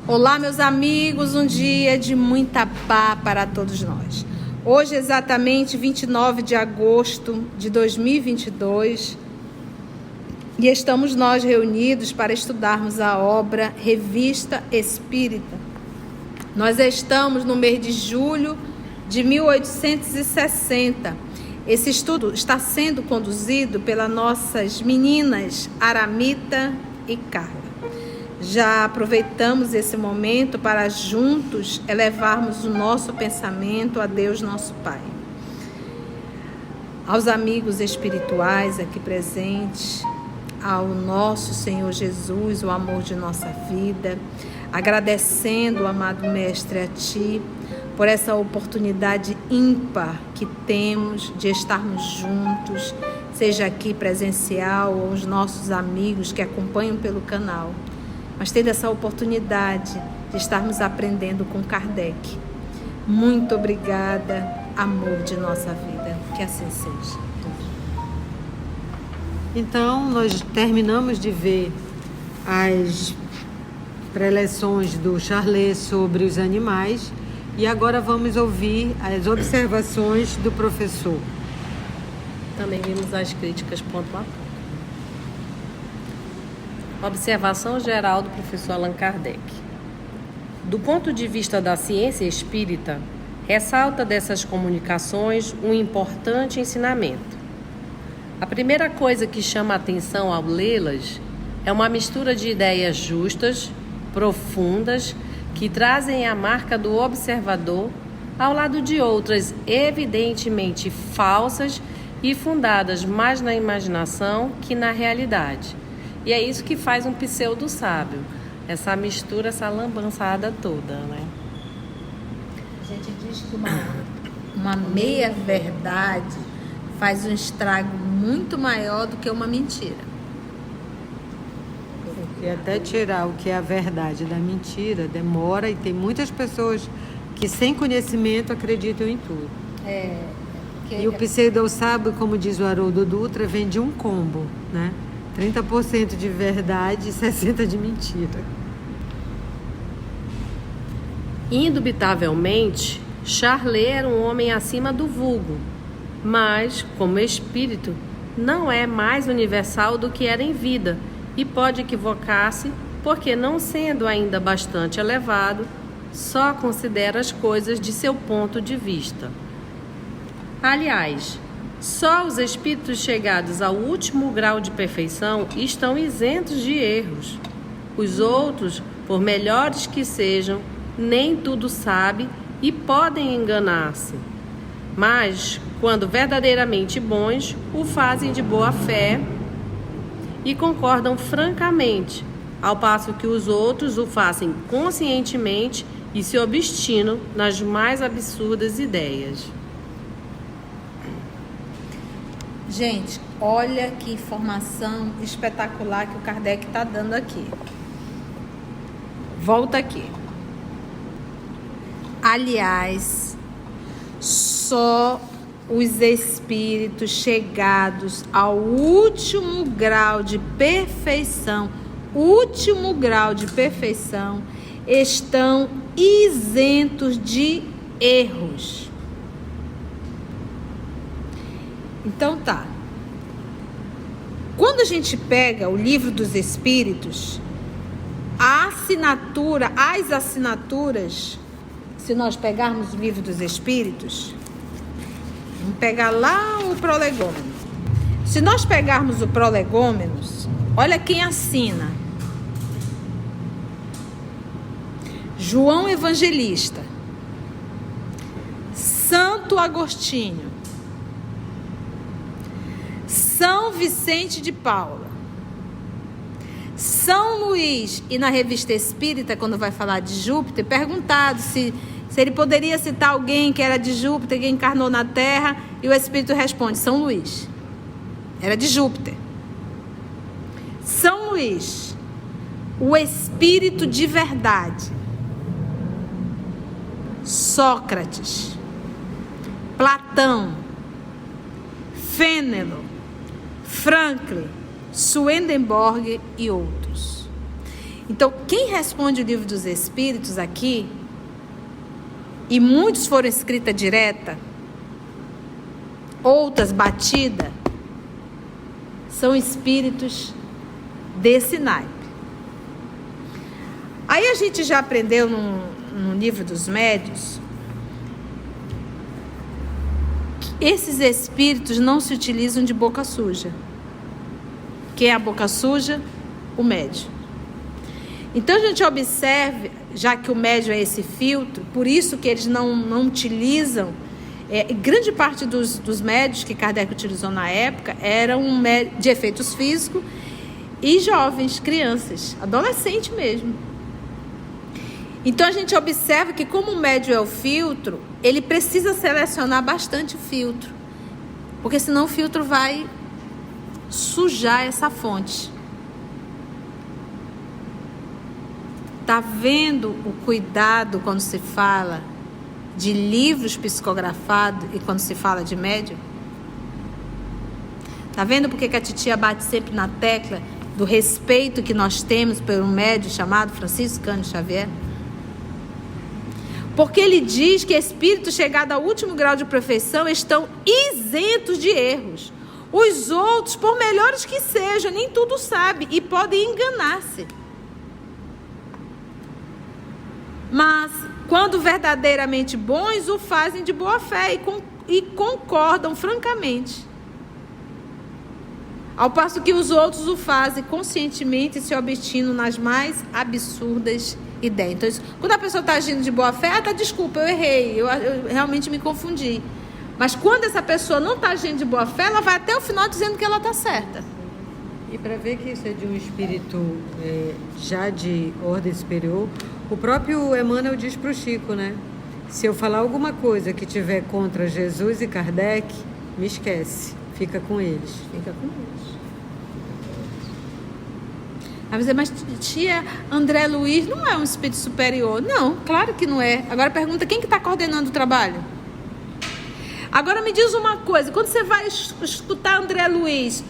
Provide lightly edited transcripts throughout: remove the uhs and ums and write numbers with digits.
Olá, meus amigos, um dia de muita paz para todos nós. Hoje, exatamente 29 de agosto de 2022, e estamos nós reunidos para estudarmos a obra Revista Espírita. Nós estamos no mês de julho de 1860. Esse estudo está sendo conduzido pelas nossas meninas Aramita e Carla. Já aproveitamos esse momento para juntos elevarmos o nosso pensamento a Deus nosso Pai. Aos amigos espirituais aqui presentes, ao nosso Senhor Jesus, o amor de nossa vida, agradecendo, amado Mestre, a Ti, por essa oportunidade ímpar que temos de estarmos juntos, seja aqui presencial ou os nossos amigos que acompanham pelo canal. Mas tendo essa oportunidade de estarmos aprendendo com Kardec. Muito obrigada, amor de nossa vida. Que assim seja. Então, nós terminamos de ver as preleções do Charlet sobre os animais e agora vamos ouvir as observações do professor. Também vimos as críticas ponto a ponto. Observação geral do professor Allan Kardec. Do ponto de vista da ciência espírita, ressalta dessas comunicações um importante ensinamento. A primeira coisa que chama a atenção ao lê-las é uma mistura de ideias justas, profundas, que trazem a marca do observador, ao lado de outras evidentemente falsas e fundadas mais na imaginação que na realidade. E é isso que faz um pseudo-sábio, essa mistura, essa lambançada toda, né? A gente diz que uma meia-verdade faz um estrago muito maior do que uma mentira. Porque até tirar o que é a verdade da mentira demora e tem muitas pessoas que sem conhecimento acreditam em tudo. E o pseudo-sábio, como diz o Haroldo Dutra, vem de um combo, né? 30% de verdade e 60% de mentira. Indubitavelmente, Charlet era um homem acima do vulgo, mas, como espírito, não é mais universal do que era em vida e pode equivocar-se porque, não sendo ainda bastante elevado, só considera as coisas de seu ponto de vista. Aliás, só os espíritos chegados ao último grau de perfeição estão isentos de erros. Os outros, por melhores que sejam, nem tudo sabem e podem enganar-se. Mas, quando verdadeiramente bons, o fazem de boa fé e concordam francamente, ao passo que os outros o fazem conscientemente e se obstinam nas mais absurdas ideias. Gente, olha que informação espetacular que o Kardec está dando aqui. Volta aqui. Aliás, só os espíritos chegados ao último grau de perfeição, estão isentos de erros. Então tá. Quando a gente pega o Livro dos Espíritos, as assinaturas, se nós pegarmos o Livro dos Espíritos, vamos pegar lá o Prolegômeno. Se nós pegarmos o Prolegômenos, olha quem assina. João Evangelista, Santo Agostinho, São Vicente de Paula, São Luís. E na Revista Espírita, quando vai falar de Júpiter, perguntado se ele poderia citar alguém que era de Júpiter, que encarnou na Terra, e o Espírito responde: São Luís. Era de Júpiter. São Luís, o espírito de verdade. Sócrates, Platão, Fénelon, Franklin, Swedenborg e outros. Então, quem responde o livro dos Espíritos aqui, e muitos foram escrita direta, outras batida, são espíritos desse naipe. Aí a gente já aprendeu no livro dos médiuns que esses espíritos não se utilizam de boca suja. Quem é a boca suja? O médium. Então a gente observe, já que o médium é esse filtro, por isso que eles não utilizam, grande parte dos médios que Kardec utilizou na época eram de efeitos físicos e jovens, crianças, adolescente mesmo. Então a gente observa que como o médium é o filtro, ele precisa selecionar bastante o filtro, porque senão o filtro vai sujar essa fonte. Tá vendo o cuidado quando se fala de livros psicografados e quando se fala de médium? Tá vendo porque que a titia bate sempre na tecla do respeito que nós temos por um médium chamado Francisco Cândido Xavier? Porque ele diz que espíritos chegados ao último grau de perfeição estão isentos de erros. Os outros, por melhores que sejam, nem tudo sabem e podem enganar-se. Mas, quando verdadeiramente bons, o fazem de boa fé e concordam francamente. Ao passo que os outros o fazem conscientemente e se obstinam nas mais absurdas ideias. Então, quando a pessoa está agindo de boa fé, desculpa, eu errei, eu realmente me confundi. Mas quando essa pessoa não está agindo de boa fé, ela vai até o final dizendo que ela está certa. E para ver que isso é de um espírito já de ordem superior, o próprio Emmanuel diz para o Chico, né? Se eu falar alguma coisa que tiver contra Jesus e Kardec, me esquece, fica com eles. Fica com eles. Vai dizer, mas tia, André Luiz não é um espírito superior. Não, claro que não é. Agora pergunta, quem que está coordenando o trabalho? Agora me diz uma coisa, quando você vai escutar André Luiz,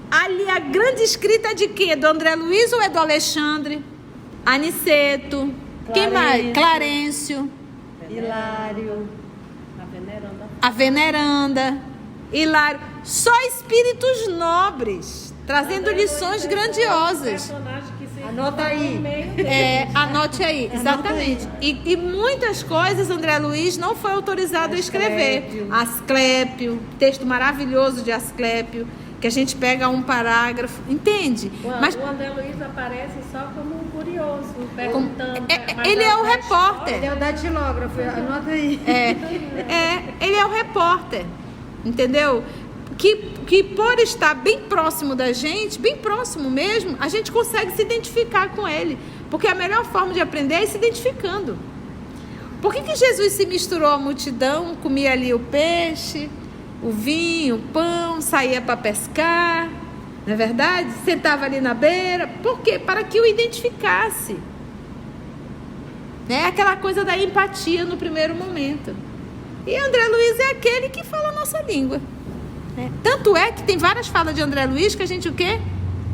ali a grande escrita é de quê? Do André Luiz ou é do Alexandre? Aniceto, quem mais? Clarencio, Hilário, a Veneranda, Hilário, só espíritos nobres, trazendo lições grandiosas. Anota aí. Anote aí, exatamente. E muitas coisas André Luiz não foi autorizado a escrever. Asclépio, texto maravilhoso de Asclépio, que a gente pega um parágrafo, entende? Mas o André Luiz aparece só como um curioso, perguntando. Ele é o repórter. Ele é o datilógrafo, anota aí. Ele é o repórter, entendeu? Que por estar bem próximo da gente, bem próximo mesmo, a gente consegue se identificar com ele. Porque a melhor forma de aprender é se identificando. Por que Jesus se misturou à multidão, comia ali o peixe, o vinho, o pão, saía para pescar, não é verdade? Sentava ali na beira. Por quê? Para que o identificasse. É aquela coisa da empatia no primeiro momento. E André Luiz é aquele que fala a nossa língua. Tanto é que tem várias falas de André Luiz que a gente o quê?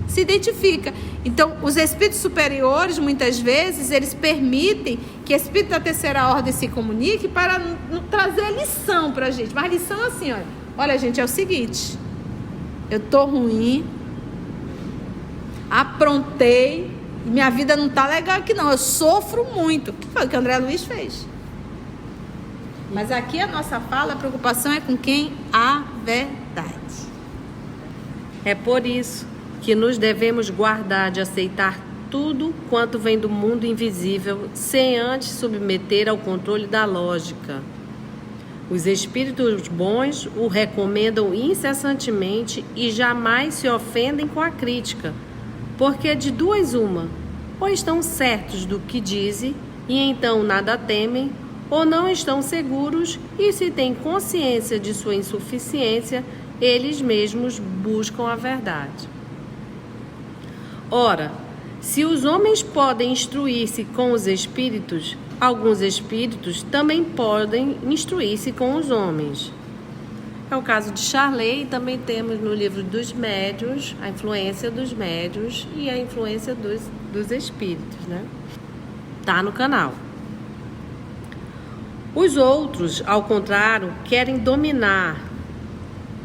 Se identifica. Então, os espíritos superiores, muitas vezes, eles permitem que espírito da terceira ordem se comunique para trazer a lição para a gente. Mas a lição é assim, olha, gente, é o seguinte, eu tô ruim, aprontei, minha vida não tá legal aqui não, eu sofro muito. O que foi que o André Luiz fez? Mas aqui a nossa fala, a preocupação é com quem? A verdade. É por isso que nos devemos guardar de aceitar tudo quanto vem do mundo invisível, sem antes submeter ao controle da lógica. Os espíritos bons o recomendam incessantemente e jamais se ofendem com a crítica, porque de duas uma, ou estão certos do que dizem e então nada temem, ou não estão seguros e, se têm consciência de sua insuficiência, eles mesmos buscam a verdade. Ora, Se os homens podem instruir-se com os espíritos, alguns espíritos também podem instruir-se com os homens. É o caso de Charlet, e também temos no livro dos médiuns a influência dos médiuns e a influência dos espíritos, né? Tá no canal. Os outros, ao contrário, querem dominar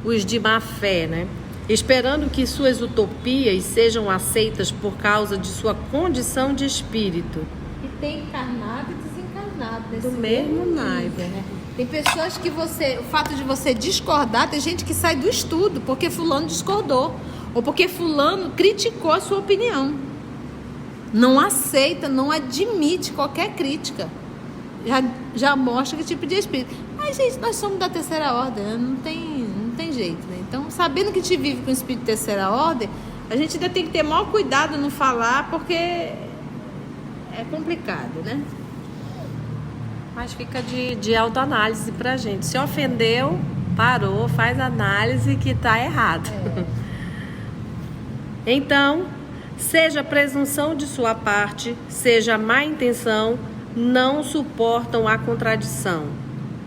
os de má fé, né? Esperando que suas utopias sejam aceitas por causa de sua condição de espírito. E tem encarnado e desencarnado nesse Do mesmo naipe, né? Tem pessoas que o fato de você discordar, tem gente que sai do estudo porque fulano discordou, ou porque fulano criticou a sua opinião. Não aceita, não admite qualquer crítica. Já mostra que tipo de espírito. Mas, gente, nós somos da terceira ordem, né? Não tem jeito, né? Então, sabendo que a gente vive com o espírito de terceira ordem, a gente ainda tem que ter maior cuidado no falar, porque é complicado, né? Mas fica de autoanálise pra gente. Se ofendeu, parou, faz análise que tá errado. Então, seja presunção de sua parte, seja má intenção, não suportam a contradição.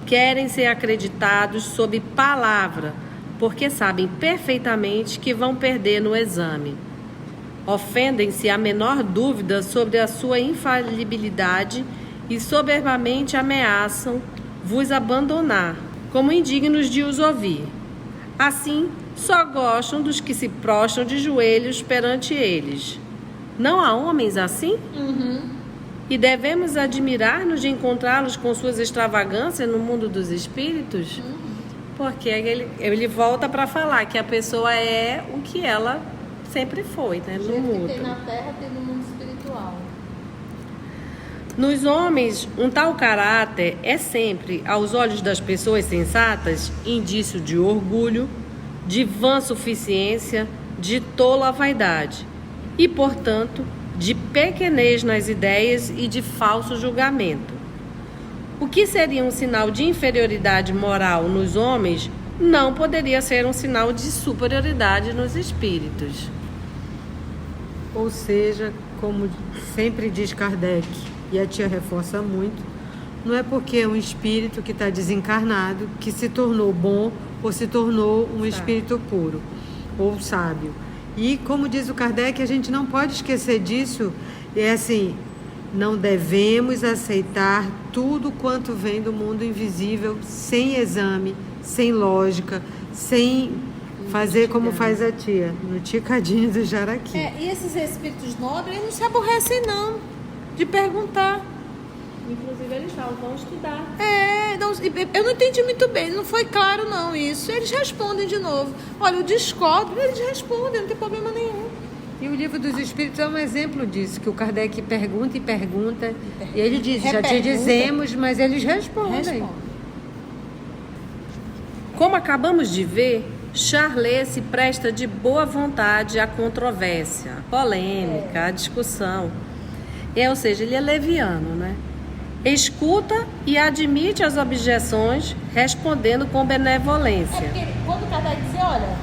Querem ser acreditados sob palavra, porque sabem perfeitamente que vão perder no exame. Ofendem-se a menor dúvida sobre a sua infalibilidade e soberbamente ameaçam vos abandonar, como indignos de os ouvir. Assim, só gostam dos que se prostram de joelhos perante eles. Não há homens assim? E devemos admirar-nos de encontrá-los com suas extravagâncias no mundo dos espíritos? Porque ele volta para falar que a pessoa é o que ela sempre foi, né? No mundo. Tem na Terra, tem no mundo espiritual. Nos homens, um tal caráter é sempre, aos olhos das pessoas sensatas, indício de orgulho, de vã suficiência, de tola vaidade e, portanto, de pequenez nas ideias e de falso julgamento. O que seria um sinal de inferioridade moral nos homens não poderia ser um sinal de superioridade nos espíritos. Ou seja, como sempre diz Kardec, e a tia reforça muito, não é porque é um espírito que está desencarnado que se tornou bom ou se tornou um espírito puro ou sábio. E como diz o Kardec, a gente não pode esquecer disso, é assim, não devemos aceitar tudo quanto vem do mundo invisível sem exame, sem lógica, sem fazer como faz a tia, no ticadinho do jaraqui. E esses espíritos nobres, eles não se aborrecem não de perguntar. Inclusive eles falam, vão estudar. Eu não entendi muito bem, não foi claro não isso. Eles respondem de novo. Olha, eu discordo, eles respondem, não tem problema nenhum. E o Livro dos Espíritos é um exemplo disso, que o Kardec pergunta e pergunta, e ele diz, já te dizemos, mas eles respondem. Como acabamos de ver, Charlet se presta de boa vontade à controvérsia, à polêmica, à discussão. Ou seja, ele é leviano, né? Escuta e admite as objeções, respondendo com benevolência. Porque quando Kardec diz, olha,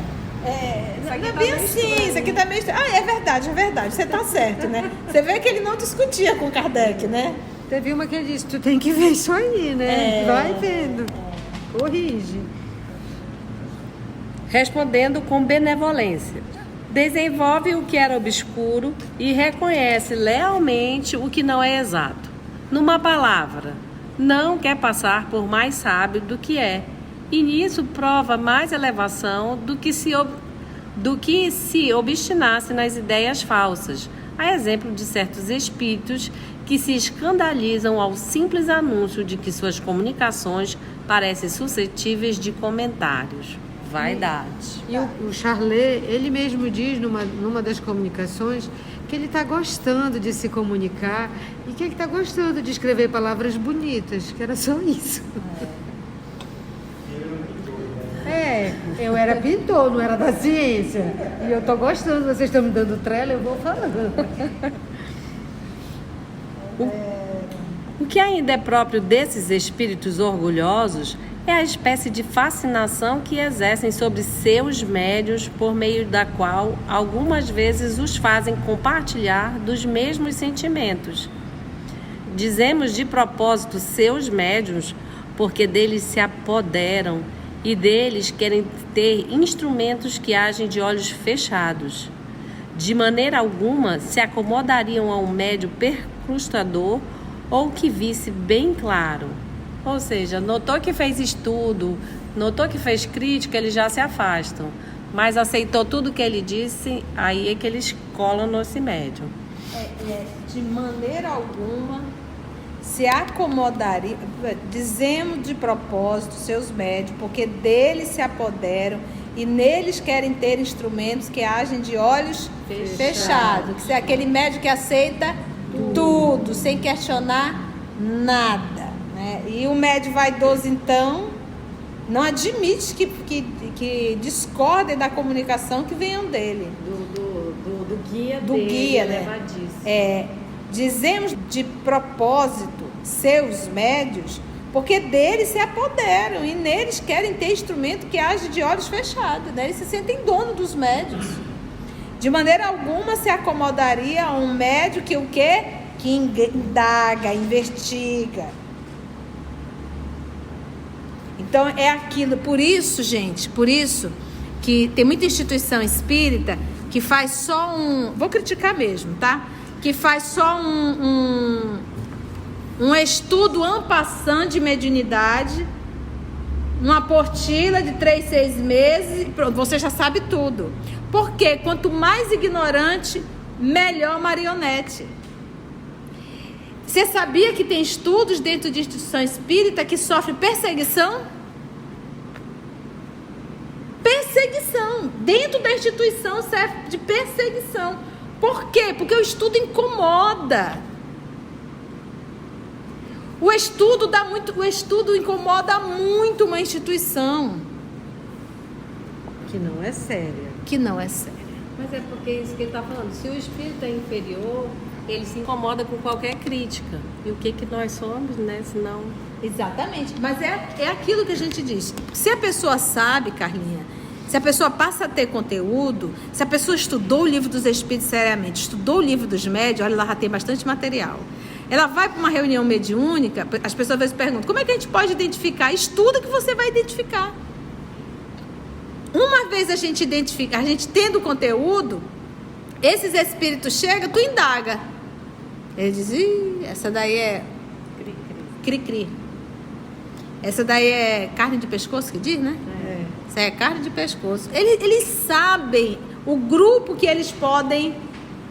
não é bem assim, isso aqui tá meio estranho. É verdade, você tá certo, né? Você vê que ele não discutia com Kardec, né? Teve uma que ele disse, tu tem que ver isso aí, né? Vai vendo, corrige. Respondendo com benevolência. Desenvolve o que era obscuro e reconhece lealmente o que não é exato. Numa palavra, não quer passar por mais sábio do que é, e nisso prova mais elevação do que se obstinasse nas ideias falsas, a exemplo de certos espíritos que se escandalizam ao simples anúncio de que suas comunicações parecem suscetíveis de comentários. Vaidade. E o Charlet, ele mesmo diz numa das comunicações que ele está gostando de se comunicar e que ele está gostando de escrever palavras bonitas, que era só isso. Eu era pintor, não era da ciência. E eu estou gostando, vocês estão me dando trela, eu vou falando. O que ainda é próprio desses espíritos orgulhosos é a espécie de fascinação que exercem sobre seus médiuns, por meio da qual algumas vezes os fazem compartilhar dos mesmos sentimentos. Dizemos de propósito seus médiuns, porque deles se apoderam e deles querem ter instrumentos que agem de olhos fechados. De maneira alguma se acomodariam a um médium percrustador ou que visse bem claro. Ou seja, notou que fez estudo, notou que fez crítica, eles já se afastam. Mas aceitou tudo que ele disse, aí é que eles colam nesse médium. De maneira alguma se acomodaria, dizemos de propósito seus médios, porque deles se apoderam e neles querem ter instrumentos que agem de olhos fechados. Que é aquele médium que aceita tudo sem questionar nada, né? E o médium vaidoso, então, não admite que discordem da comunicação que venham dele. Do guia do dele, guia, né? Dizemos de propósito seus médios, porque deles se apoderam e neles querem ter instrumento que age de olhos fechados, né? Eles se sentem dono dos médios. De maneira alguma se acomodaria a um médio que o quê? Que indaga, investiga. Então é aquilo, por isso, gente, que tem muita instituição espírita que faz só vou criticar mesmo, tá? Que faz só um estudo en passant de mediunidade, uma apostila de 3, 6 meses, você já sabe tudo. Porque quanto mais ignorante, melhor marionete. Você sabia que tem estudos dentro de instituição espírita que sofrem perseguição? Perseguição. Dentro da instituição serve de perseguição. Por quê? Porque o estudo incomoda. O estudo incomoda muito uma instituição. Que não é séria. Mas é porque é isso que ele está falando. Se o espírito é inferior, ele se incomoda com qualquer crítica. E o que nós somos, né? Senão... Exatamente. Mas é aquilo que a gente diz. Se a pessoa sabe, Carlinha, se a pessoa passa a ter conteúdo, se a pessoa estudou o livro dos espíritos seriamente, estudou o livro dos médios, olha, ela já tem bastante material. Ela vai para uma reunião mediúnica, as pessoas às vezes perguntam, como é que a gente pode identificar? Estuda que você vai identificar. Uma vez a gente identifica, a gente tendo conteúdo, esses espíritos chegam, tu indaga. Ele diz, essa daí é cri-cri. Essa daí é carne de pescoço que diz, né? Essa é carne de pescoço. Eles sabem o grupo que eles podem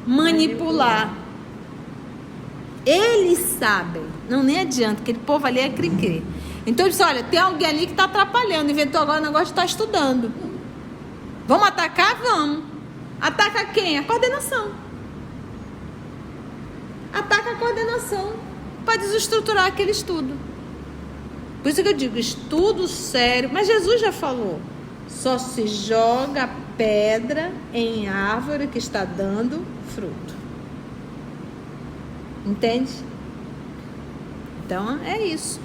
manipular. Eles sabem. Não, nem adianta, aquele povo ali é cri-cri. Então ele diz, olha, tem alguém ali que está atrapalhando, inventou agora o negócio de estar estudando. Vamos atacar? Vamos. Ataca quem? A coordenação. Ataca a coordenação para desestruturar aquele estudo. Por isso que eu digo, estudo sério. Mas Jesus já falou, só se joga pedra em árvore que está dando fruto. Entende? Então é isso.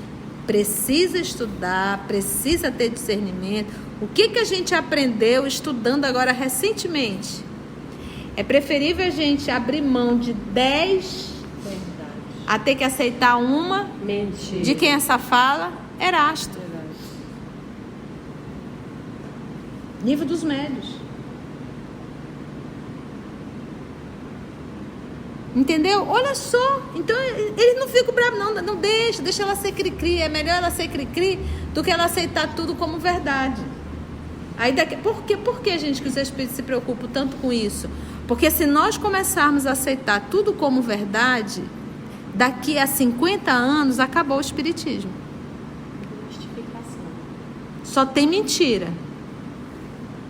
Precisa estudar, precisa ter discernimento. O que a gente aprendeu estudando agora recentemente? É preferível a gente abrir mão de 10 a ter que aceitar uma. Mentira. De quem essa fala? Erasto. Livro dos Médios. Entendeu? Olha só. Então, eles não ficam bravos, não. Não deixa ela ser cri-cri. É melhor ela ser cri-cri do que ela aceitar tudo como verdade. Aí por que, gente, que os espíritos se preocupam tanto com isso? Porque se nós começarmos a aceitar tudo como verdade, daqui a 50 anos acabou o espiritismo. Só tem mentira.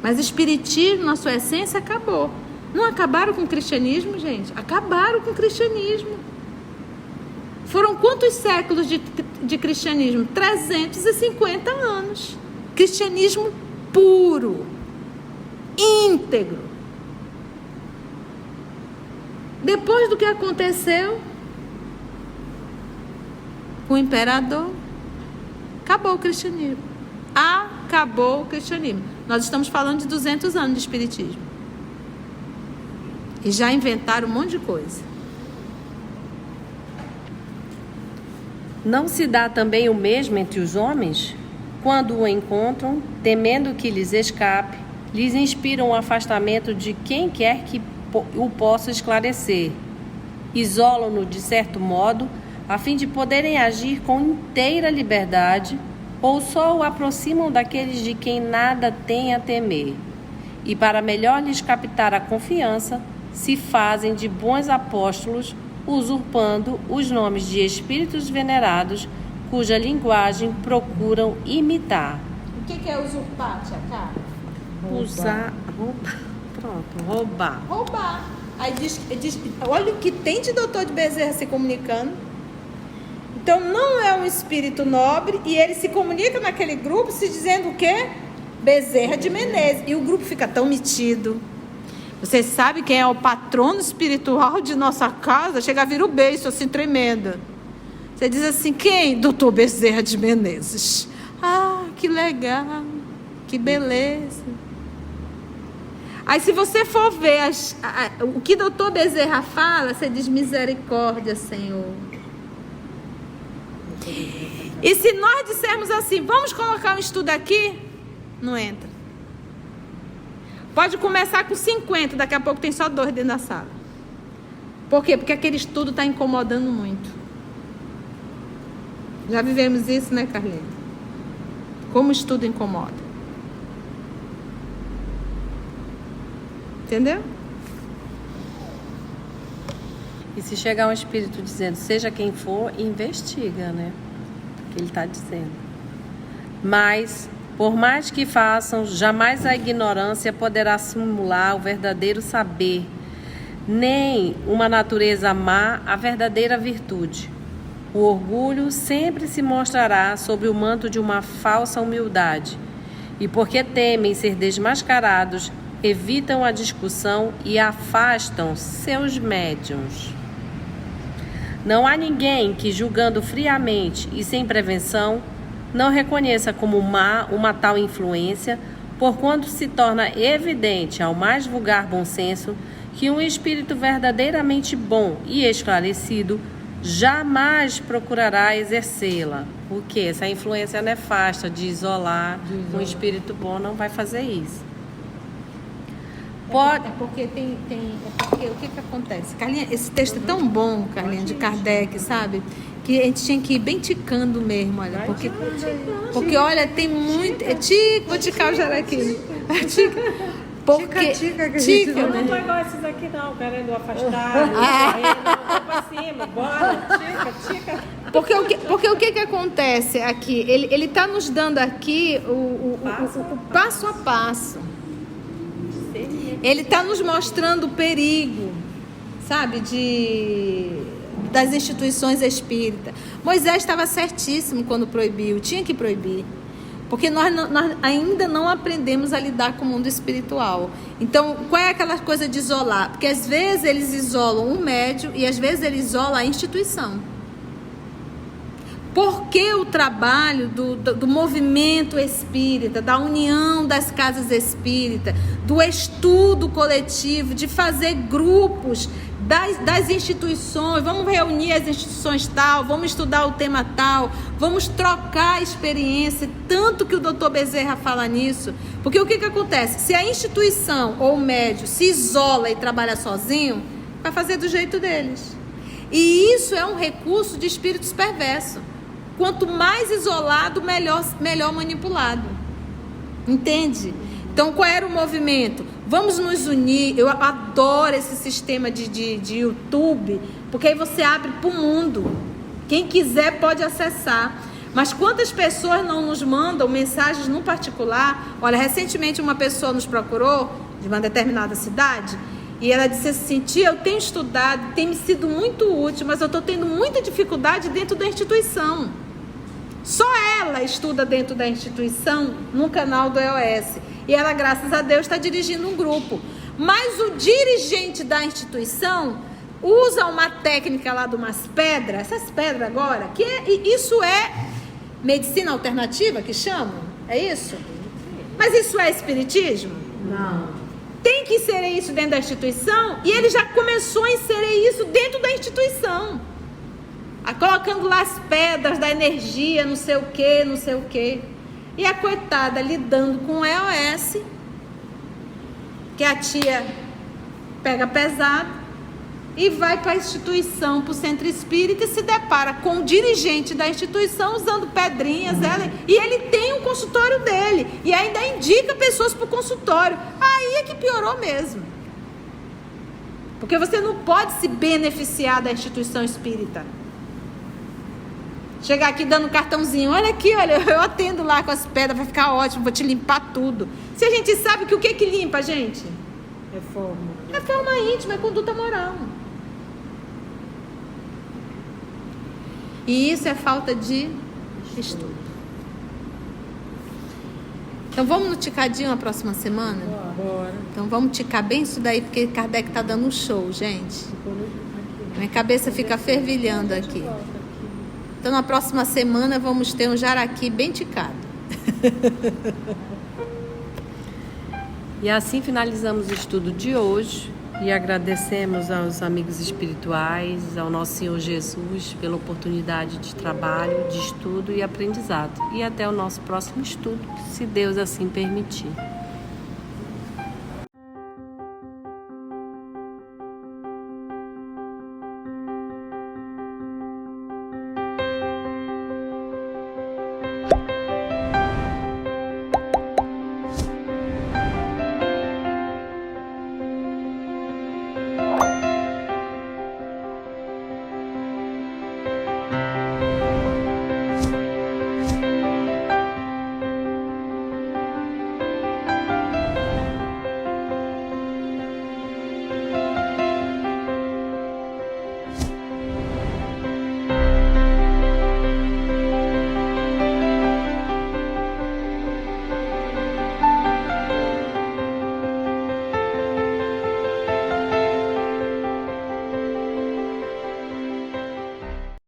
Mas o espiritismo, na sua essência, acabou. Não acabaram com o cristianismo, gente? Acabaram com o cristianismo. Foram quantos séculos de cristianismo? 350 anos. Cristianismo puro, íntegro. Depois do que aconteceu com o imperador, acabou o cristianismo. acabou o cristianismo. Nós estamos falando de 200 anos de espiritismo. E já inventaram um monte de coisa. Não se dá também o mesmo entre os homens? Quando o encontram, temendo que lhes escape, lhes inspiram o afastamento de quem quer que o possa esclarecer. Isolam-no de certo modo, a fim de poderem agir com inteira liberdade, ou só o aproximam daqueles de quem nada tem a temer. E para melhor lhes captar a confiança, se fazem de bons apóstolos, usurpando os nomes de espíritos venerados, cuja linguagem procuram imitar. O que é usurpar, tia Carla? Roubar. Roubar. Aí diz, olha o que tem de doutor de Bezerra se comunicando. Então não é um espírito nobre e ele se comunica naquele grupo se dizendo o quê? Bezerra de Menezes. E o grupo fica tão metido. Você sabe quem é o patrono espiritual de nossa casa? Chega a vir o beiço assim tremenda. Você diz assim, quem? Doutor Bezerra de Menezes. Ah, que legal, que beleza. Aí se você for ver o que doutor Bezerra fala, você diz misericórdia, Senhor. E se nós dissermos assim, vamos colocar um estudo aqui, não entra. Pode começar com 50, daqui a pouco tem só 2 dentro da sala. Por quê? Porque aquele estudo está incomodando muito. Já vivemos isso, né, Carlinhos? Como o estudo incomoda. Entendeu? E se chegar um espírito dizendo, seja quem for, investiga, né? O que ele está dizendo. Mas, por mais que façam, jamais a ignorância poderá simular o verdadeiro saber, nem uma natureza má a verdadeira virtude. O orgulho sempre se mostrará sob o manto de uma falsa humildade, e porque temem ser desmascarados, evitam a discussão e afastam seus médiuns. Não há ninguém que, julgando friamente e sem prevenção, não reconheça como má uma tal influência, porquanto se torna evidente ao mais vulgar bom senso que um espírito verdadeiramente bom e esclarecido jamais procurará exercê-la. O que? Essa influência nefasta de isolar um espírito bom não vai fazer isso. Porque o que acontece? Carlinha, esse texto é tão bom, Carlinha, de Kardec, sabe? Que a gente tinha que ir bem ticando mesmo, olha. Porque olha, tem muito. Vou ticar o jalequinho. Tica, eu não tô igual esses aqui não, querendo afastar, não, pra cima, bora, tica. Porque o que acontece aqui? Ele está nos dando aqui o passo a passo. Ele está nos mostrando o perigo, sabe, das instituições espíritas. Moisés estava certíssimo quando proibiu, tinha que proibir. Porque nós ainda não aprendemos a lidar com o mundo espiritual. Então, qual é aquela coisa de isolar? Porque às vezes eles isolam o médium e às vezes eles isolam a instituição. Porque o trabalho do movimento espírita, da união das casas espíritas, do estudo coletivo, de fazer grupos das instituições, vamos reunir as instituições tal, vamos estudar o tema tal, vamos trocar experiência, tanto que o doutor Bezerra fala nisso, porque o que acontece? Se a instituição ou o médium se isola e trabalha sozinho, vai fazer do jeito deles. E isso é um recurso de espíritos perversos. Quanto mais isolado, melhor manipulado. Entende? Então, qual era o movimento? Vamos nos unir. Eu adoro esse sistema de YouTube, porque aí você abre para o mundo. Quem quiser pode acessar. Mas quantas pessoas não nos mandam mensagens no particular? Olha, recentemente uma pessoa nos procurou, de uma determinada cidade, e ela disse assim, tia, eu tenho estudado, tem me sido muito útil, mas eu estou tendo muita dificuldade dentro da instituição. Só ela estuda dentro da instituição, no canal do EOS. E ela, graças a Deus, está dirigindo um grupo. Mas o dirigente da instituição usa uma técnica lá de umas pedras, essas pedras agora, isso é medicina alternativa que chamam? É isso? Mas isso é espiritismo? Não. Tem que inserir isso dentro da instituição? E ele já começou a inserir isso dentro da instituição. Colocando lá as pedras da energia, não sei o que, não sei o que. E a coitada lidando com o EOS, que a tia pega pesado, e vai para a instituição, para o centro espírita, e se depara com o dirigente da instituição usando pedrinhas, e ele tem um consultório dele, e ainda indica pessoas para o consultório. Aí é que piorou mesmo. Porque você não pode se beneficiar da instituição espírita. Chegar aqui dando cartãozinho, olha aqui, olha, eu atendo lá com as pedras, vai ficar ótimo, vou te limpar tudo. Se a gente sabe que o que limpa, gente? Reforma íntima, é conduta moral. E isso é falta de estudo. Então vamos no ticadinho na próxima semana? Bora. Então vamos ticar bem isso daí, porque Kardec tá dando um show, gente. Minha cabeça fica fervilhando aqui. Então na próxima semana vamos ter um jaraqui bem ticado. E assim finalizamos o estudo de hoje e agradecemos aos amigos espirituais, ao nosso Senhor Jesus pela oportunidade de trabalho, de estudo e aprendizado. E até o nosso próximo estudo, se Deus assim permitir.